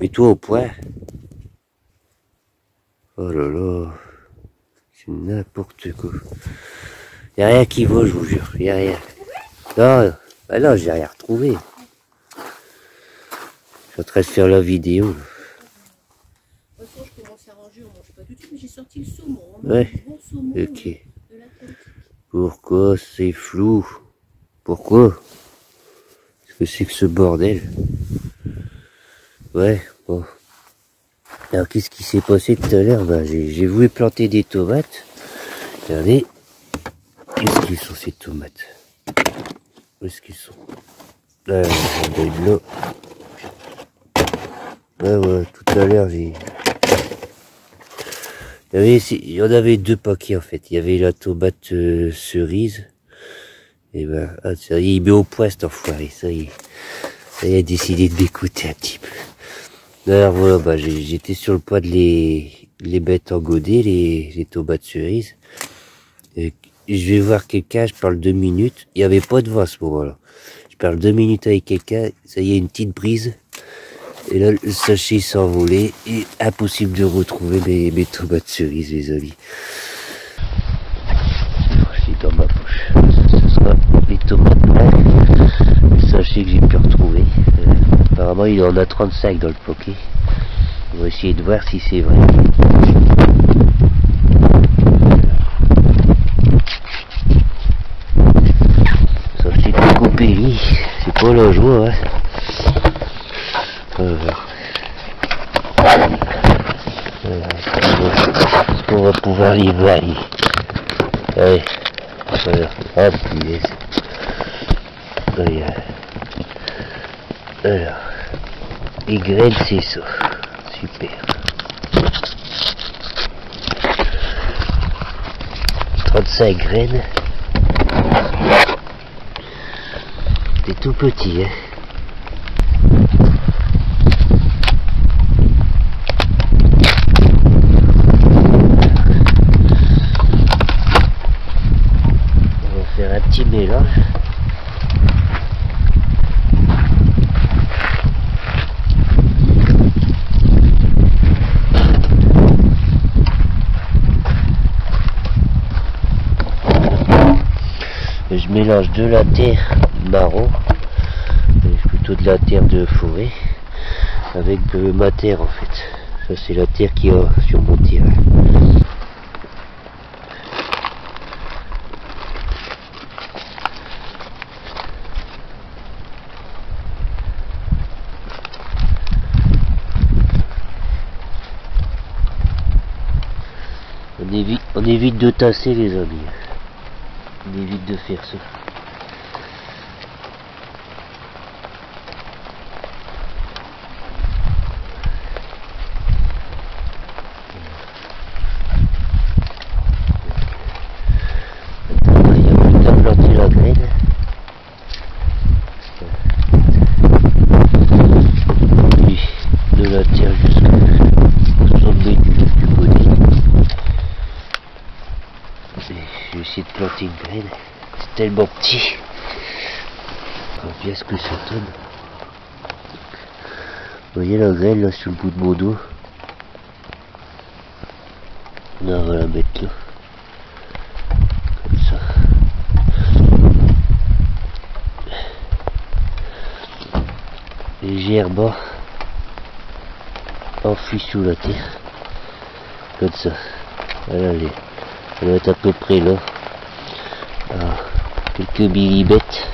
Mets-toi au point. Oh là là. C'est n'importe quoi. Y'a rien qui va, je vous jure. Y'a rien. Non, bah non, j'ai rien retrouvé. Je suis en train de faire la vidéo. De toute façon, je commence à ranger, on mange pas tout de suite, mais j'ai sorti le saumon. Ouais. Bon saumon Ok. de l'Atlantique. Pourquoi c'est flou? Pourquoi? Qu'est-ce que c'est que ce bordel? Ouais, bon. Alors qu'est-ce qui s'est passé tout à l'heure? Bah, j'ai voulu planter des tomates. Regardez. Qu'est-ce qu'ils sont ces tomates? Où est-ce qu'ils sont? Là, là. Ouais, tout à l'heure j'ai... Il y en avait deux paquets en fait. Il y avait la tomate cerise. Et ben, ah, ça y est, il met au point cet enfoiré. Ça y est. Ça y est, a décidé de m'écouter un petit peu. D'ailleurs voilà, bah, j'étais sur le point de les mettre en godet, les tomates cerises. Et je vais voir quelqu'un, je parle 2 minutes. Il n'y avait pas de vent à ce moment-là. Je parle 2 minutes avec quelqu'un, ça y est, une petite brise. Et là, le sachet s'envolait et impossible de retrouver mes tomates cerises, les amis. C'est dans ma poche. Ce sera les tomates blanches. Le sachet que j'ai pu retrouver. Apparemment, il en a 35 dans le poké. On va essayer de voir si c'est vrai. Sachet coco péri. C'est pas la joie, hein. Est-ce qu'on va pouvoir les voir? Allez, voilà. Ah, punaise. Alors, les graines, c'est ça. Super. 35 graines. C'est tout petit, hein. Un petit mélange. Je mélange de la terre marron, plutôt de la terre de forêt, avec de ma terre en fait. Ça c'est la terre qui a sur mon terrain. On évite de tasser les amis. On évite de faire ça. Maintenant, il n'y a plus qu'à planter la graine. Puis de la terre jusqu'au sommet du bonnet. Je vais essayer de planter une graine. C'est tellement petit. On voit bien ce que ça donne. Vous voyez la graine là sur le bout de mon dos. Là, on va la mettre là. Comme ça. Légèrement enfouie sous la terre. Comme ça. Voilà, elle va être à peu près là. Alors, quelques millimètres.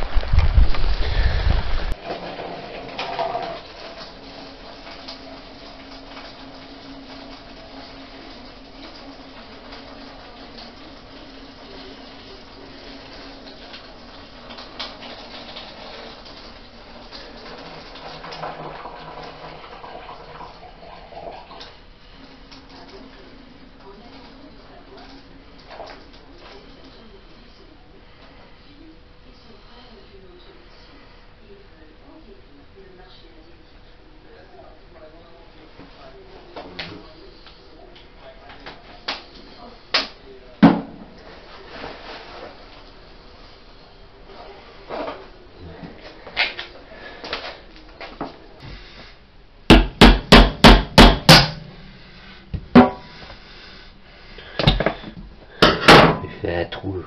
fait un trou.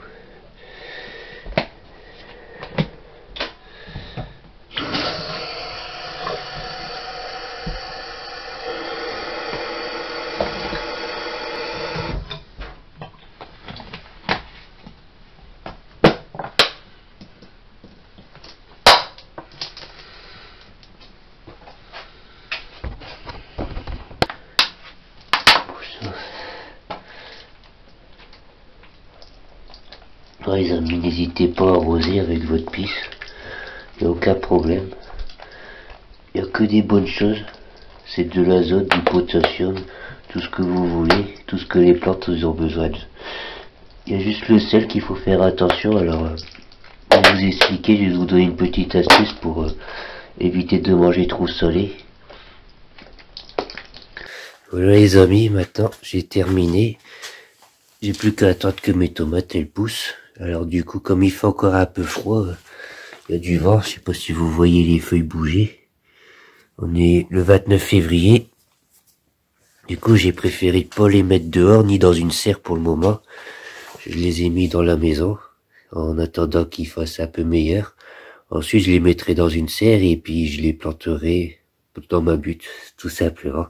Ouais, les amis, n'hésitez pas à arroser avec votre pisse, il n'y a aucun problème, il n'y a que des bonnes choses, c'est de l'azote, du potassium, tout ce que vous voulez, tout ce que les plantes ont besoin de. Il y a juste le sel qu'il faut faire attention. Alors pour vous expliquer, je vais vous donner une petite astuce pour éviter de manger trop salé. Voilà les amis, maintenant j'ai terminé. J'ai plus qu'à attendre que mes tomates elles poussent. Alors du coup, comme il fait encore un peu froid, il y a du vent, je sais pas si vous voyez les feuilles bouger. On est le 29 février. Du coup, j'ai préféré pas les mettre dehors ni dans une serre pour le moment. Je les ai mis dans la maison en attendant qu'il fasse un peu meilleur. Ensuite, je les mettrai dans une serre et puis je les planterai dans ma butte, tout simplement.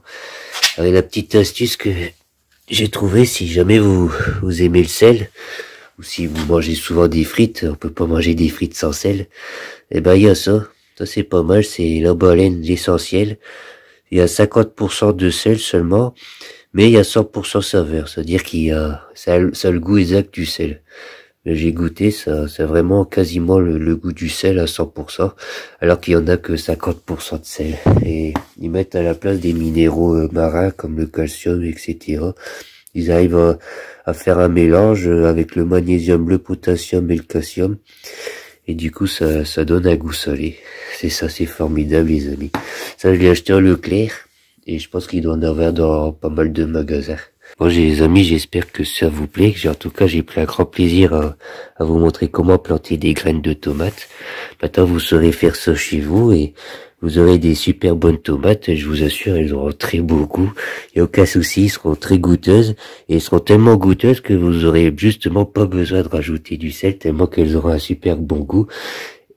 Alors, la petite astuce que j'ai trouvée, si jamais vous aimez le sel, ou si vous mangez souvent des frites, on peut pas manger des frites sans sel, eh ben, il y a ça. Ça, c'est pas mal, c'est la baleine, l'essentiel. Il y a 50% de sel seulement, mais il y a 100% saveur, c'est-à-dire qu'il y a, ça a le goût exact du sel. Mais j'ai goûté, ça a vraiment quasiment le goût du sel à 100%, alors qu'il y en a que 50% de sel. Et ils mettent à la place des minéraux marins, comme le calcium, etc. Ils arrivent à faire un mélange avec le magnésium, le potassium et le calcium. Et du coup, ça donne un goût salé. C'est ça, c'est formidable, les amis. Ça, je l'ai acheté à Leclerc. Et je pense qu'il doit en avoir dans pas mal de magasins. Bon, les amis, j'espère que ça vous plaît. En tout cas, j'ai pris un grand plaisir à vous montrer comment planter des graines de tomates. Maintenant, vous saurez faire ça chez vous et vous aurez des super bonnes tomates. Et je vous assure, elles auront très beau goût. Il n'y a aucun souci, elles seront très goûteuses. Et elles seront tellement goûteuses que vous aurez justement pas besoin de rajouter du sel, tellement qu'elles auront un super bon goût.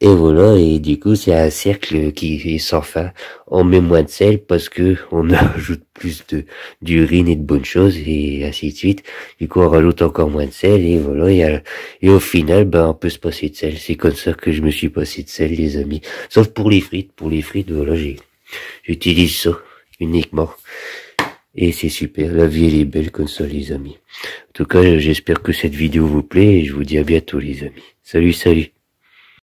Et voilà, et du coup, c'est un cercle qui est sans fin. On met moins de sel parce que on ajoute plus d'urine et de bonnes choses et ainsi de suite. Du coup, on rajoute encore moins de sel et voilà. Et au final, ben, on peut se passer de sel. C'est comme ça que je me suis passé de sel, les amis. Sauf pour les frites. Pour les frites, voilà, j'utilise ça uniquement. Et c'est super. La vie, elle est belle comme ça, les amis. En tout cas, j'espère que cette vidéo vous plaît et je vous dis à bientôt, les amis. Salut, salut.